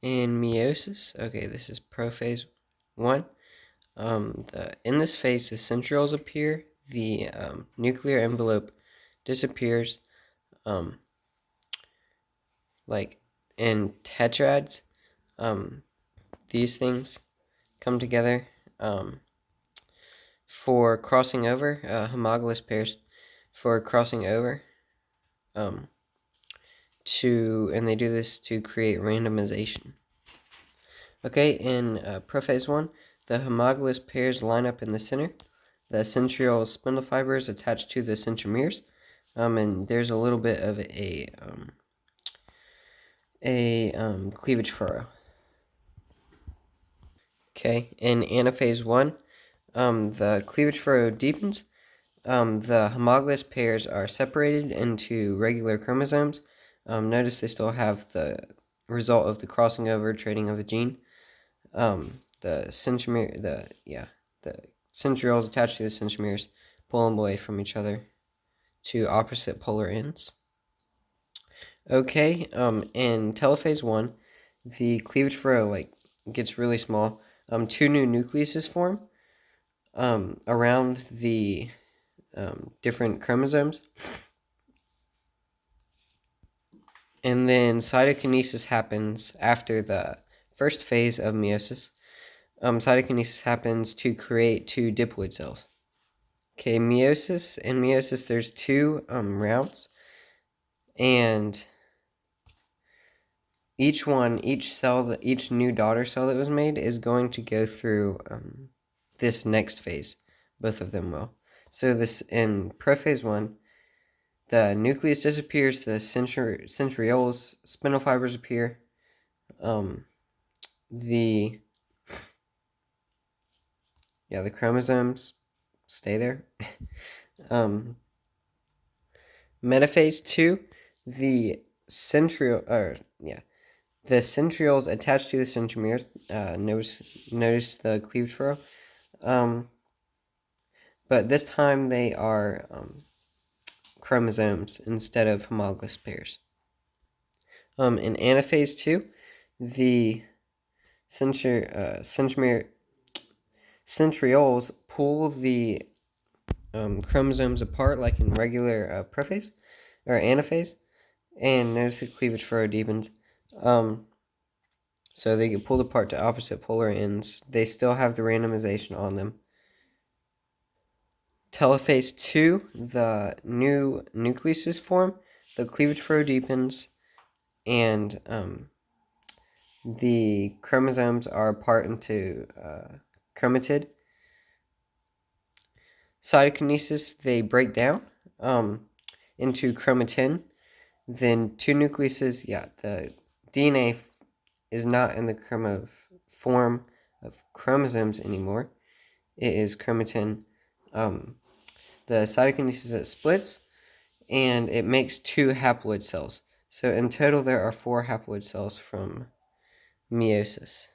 In meiosis, okay, this is prophase 1. In this phase, the centrioles appear, the nuclear envelope disappears, um, like in tetrads. These things come together for crossing over, homologous pairs for crossing over, and they do this to create randomization. Okay, in prophase 1, the homologous pairs line up in the center. The centriole spindle fibers attached to the centromeres, and there's a little bit of a cleavage furrow. Okay, in anaphase 1, the cleavage furrow deepens. The homologous pairs are separated into regular chromosomes. Notice they still have the result of the crossing over, trading of a gene. The centrioles attached to the centromeres pull them away from each other to opposite polar ends. Okay, in telophase 1, the cleavage furrow gets really small. Two new nucleuses form around the different chromosomes. And then cytokinesis happens after the first phase of meiosis. Cytokinesis happens to create two diploid cells. Okay, meiosis. In meiosis, there's two rounds, and each new daughter cell that was made is going to go through this next phase. Both of them will. So this in prophase 1, the nucleus disappears, the centrioles, spindle fibers appear, the chromosomes stay there. Metaphase 2, the centrioles attached to the centromeres. Notice the cleavage furrow. But this time they are chromosomes instead of homologous pairs. In anaphase 2, the centrioles pull the chromosomes apart like in regular prophase or anaphase, and notice the cleavage furrow deepens. So they get pulled apart to opposite polar ends. They still have the randomization on them. Telophase 2, the new nucleuses form, the cleavage furrow deepens, and the chromosomes are apart into chromatid. Cytokinesis, they break down into chromatin. Then two nucleuses, the DNA is not in the form of chromosomes anymore. It is chromatin. The cytokinesis, it splits, and it makes two haploid cells. So in total, there are 4 haploid cells from meiosis.